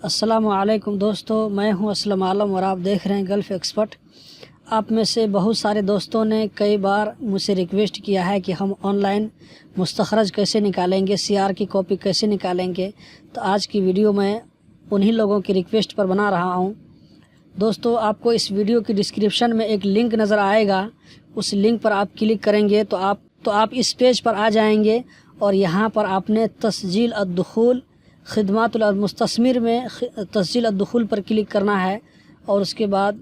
अस्सलामुअलैकुम दोस्तों, मैं हूं असलम आलम और आप देख रहे हैं गल्फ़ एक्सपर्ट। आप में से बहुत सारे दोस्तों ने कई बार मुझसे रिक्वेस्ट किया है कि हम ऑनलाइन मुस्तखरज कैसे निकालेंगे, सीआर की कॉपी कैसे निकालेंगे। तो आज की वीडियो मैं उन्हीं लोगों की रिक्वेस्ट पर बना रहा हूं। दोस्तों, आपको इस वीडियो की डिस्क्रिप्शन में एक लिंक नज़र आएगा, उस लिंक पर आप क्लिक करेंगे तो आप इस पेज पर आ जाएंगे और यहाँ पर आपने तस्जील अद्दुखूल खिदमातुल मुस्तस्मिर में तस्जील अद्दुखूल पर क्लिक करना है। और उसके बाद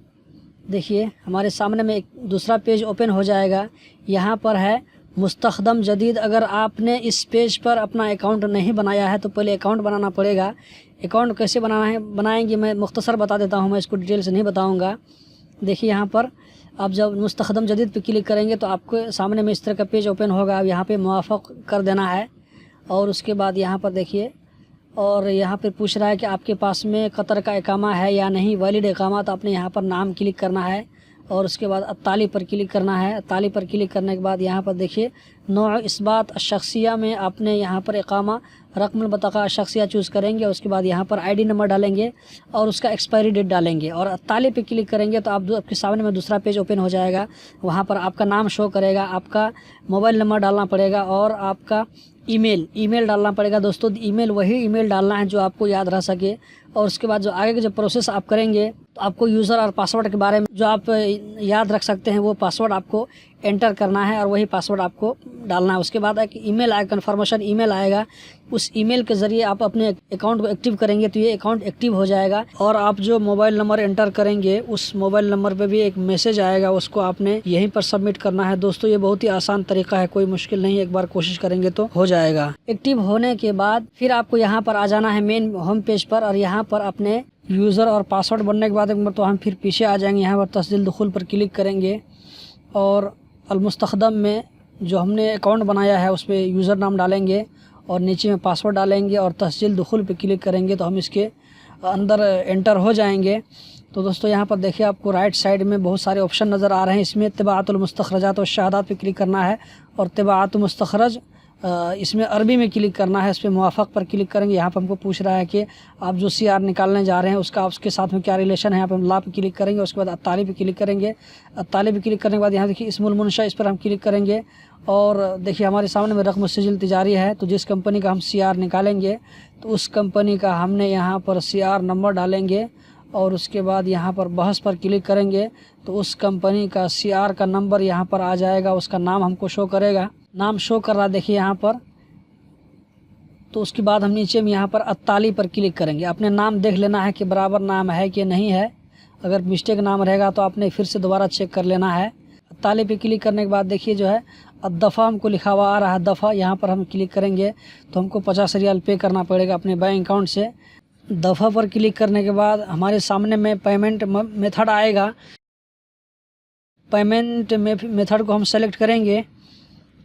देखिए हमारे सामने में एक दूसरा पेज ओपन हो जाएगा। यहाँ पर है मुस्तखदम जदीद। अगर आपने इस पेज पर अपना अकाउंट नहीं बनाया है तो पहले अकाउंट बनाना पड़ेगा। अकाउंट कैसे बनाएंगे मैं मुख्तसर बता देता हूँ, मैं इसको डिटेल से नहीं बताऊँगा। देखिए यहाँ पर आप जब मुस्तखदम जदीद पे क्लिक करेंगे तो आपके सामने में इस तरह का पेज ओपन होगा। यहाँ पे मुवाफ़क़ कर देना है और उसके बाद यहाँ पर देखिए, और यहाँ पे पूछ रहा है कि आपके पास में कतर का इकामा है या नहीं, वैलिड इकामा। तो आपने यहाँ पर नाम क्लिक करना है और उसके बाद अत्ताली पर क्लिक करना है। अत्ताली पर क्लिक करने के बाद यहाँ पर देखिए नौ इस्बात शख्सिया में आपने यहाँ पर इकामा रकम बतका शख्सिया चूज़ करेंगे। उसके बाद यहाँ पर आईडी नंबर डालेंगे और उसका एक्सपायरी डेट डालेंगे और अत्ताली पे क्लिक करेंगे तो आपके सामने में दूसरा पेज ओपन हो जाएगा। वहाँ पर आपका नाम शो करेगा, आपका मोबाइल नंबर डालना पड़ेगा और आपका ईमेल डालना पड़ेगा। दोस्तों, ईमेल वही ईमेल डालना है जो आपको याद रह सके। और उसके बाद जो आगे के जो प्रोसेस आप करेंगे तो आपको यूज़र और पासवर्ड के बारे में जो आप याद रख सकते हैं वो पासवर्ड आपको एंटर करना है और वही पासवर्ड आपको डालना है। उसके बाद एक ईमेल आएगा, कन्फर्मेशन ईमेल आएगा। उस ईमेल के ज़रिए आप अपने अकाउंट को एक्टिव करेंगे तो ये अकाउंट एक्टिव हो जाएगा। और आप जो मोबाइल नंबर एंटर करेंगे उस मोबाइल नंबर पे भी एक मैसेज आएगा, उसको आपने यहीं पर सबमिट करना है। दोस्तों, ये बहुत ही आसान तरीका है, कोई मुश्किल नहीं, एक बार कोशिश करेंगे तो हो जाएगा। एक्टिव होने के बाद फिर आपको यहाँ पर आ जाना है मेन होम पेज पर और यहाँ पर अपने यूज़र और पासवर्ड बनने के बाद एक बार तो हम फिर पीछे आ जाएंगे। यहाँ पर तस्जील दुखूल पर क्लिक करेंगे और अलमुस्तखदम में जो हमने अकाउंट बनाया है उस पर यूज़र नाम डालेंगे और नीचे में पासवर्ड डालेंगे और तस्जील दुखूल पे क्लिक करेंगे तो हम इसके अंदर एंटर हो जाएंगे। तो दोस्तों, यहाँ पर देखिए आपको राइट साइड में बहुत सारे ऑप्शन नज़र आ रहे हैं। इसमें तिबाअतुल मुस्तखरजात और शहादात पे क्लिक करना है और तिबाअतुल मुस्तखरज इसमें अरबी में क्लिक करना है। इस पर मुवाफ़क़ पर क्लिक करेंगे। यहाँ पर हमको पूछ रहा है कि आप जो सीआर निकालने जा रहे हैं उसका उसके साथ में क्या रिलेशन है। यहाँ पर हम ला पे क्लिक करेंगे, उसके बाद अत्ताली पे क्लिक करेंगे। अत्ताली पे क्लिक करने के बाद यहाँ देखिए इस्मुल मुनशा, इस पर हम क्लिक करेंगे और देखिए हमारे सामने में रकम सिजिल तिजारी है। तो जिस कंपनी का हम सीआर निकालेंगे तो उस कंपनी का हमने यहाँ पर सीआर नंबर डालेंगे और उसके बाद यहाँ पर बहस पर क्लिक करेंगे तो उस कंपनी का सीआर का नंबर यहाँ पर आ जाएगा। उसका नाम हमको शो करेगा, नाम शो कर रहा देखिए यहाँ पर। तो उसके बाद हम नीचे में यहाँ पर अत्ताली पर क्लिक करेंगे। अपने नाम देख लेना है कि बराबर नाम है कि नहीं है। अगर मिस्टेक नाम रहेगा तो आपने फिर से दोबारा चेक कर लेना है। अत्ताली पे क्लिक करने के बाद देखिए जो है दफ़ा हमको लिखा हुआ आ रहा है, दफ़ा। यहाँ पर हम क्लिक करेंगे तो हमको 50 रियाल पे करना पड़ेगा अपने बैंक अकाउंट से। दफ़ा पर क्लिक करने के बाद हमारे सामने में पेमेंट मेथड आएगा। पेमेंट मेथड को हम सेलेक्ट करेंगे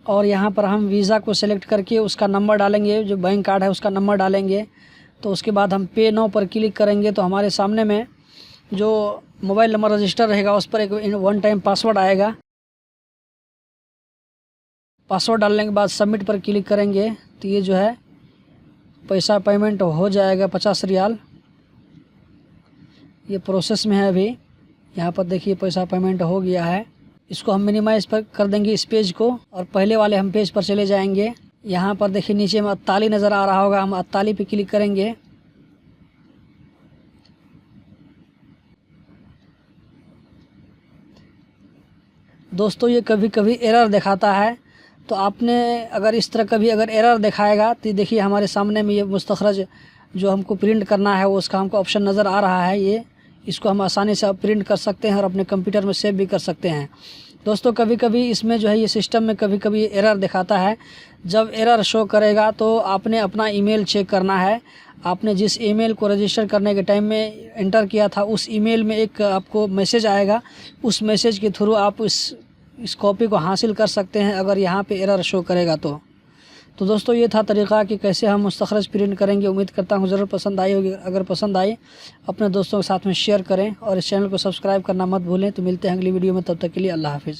और यहाँ पर हम वीज़ा को सेलेक्ट करके उसका नंबर डालेंगे, जो बैंक कार्ड है उसका नंबर डालेंगे। तो उसके बाद हम पे नाउ पर क्लिक करेंगे तो हमारे सामने में जो मोबाइल नंबर रजिस्टर रहेगा उस पर एक वन टाइम पासवर्ड आएगा। पासवर्ड डालने के बाद सबमिट पर क्लिक करेंगे तो ये जो है पैसा पेमेंट हो जाएगा 50 रियाल। ये प्रोसेस में है अभी। यहाँ पर देखिए पैसा पेमेंट हो गया है। इसको हम मिनिमाइज़ पर कर देंगे इस पेज को और पहले वाले हम पेज पर चले जाएंगे। यहाँ पर देखिए नीचे में अत्ताली नज़र आ रहा होगा, हम अत्ताली पे क्लिक करेंगे। दोस्तों, ये कभी कभी एरर दिखाता है तो आपने अगर इस तरह कभी अगर एरर दिखाएगा तो देखिए हमारे सामने में ये मुस्तखरज जो हमको प्रिंट करना है वो उसका हमको ऑप्शन नज़र आ रहा है। ये इसको हम आसानी से प्रिंट कर सकते हैं और अपने कंप्यूटर में सेव भी कर सकते हैं। दोस्तों, कभी कभी इसमें जो है ये सिस्टम में कभी कभी एरर दिखाता है। जब एरर शो करेगा तो आपने अपना ईमेल चेक करना है। आपने जिस ईमेल को रजिस्टर करने के टाइम में एंटर किया था उस ईमेल में एक आपको मैसेज आएगा। उस मैसेज के थ्रू आप इस कॉपी को हासिल कर सकते हैं अगर यहाँ पे एरर शो करेगा तो दोस्तों, ये था तरीक़ा कि कैसे हम मुस्तखरज प्रिंट करेंगे। उम्मीद करता हूँ ज़रूर पसंद आई होगी। अगर पसंद आई अपने दोस्तों के साथ में शेयर करें और इस चैनल को सब्सक्राइब करना मत भूलें। तो मिलते हैं अगली वीडियो में, तब तक के लिए अल्लाह हाफ़िज़।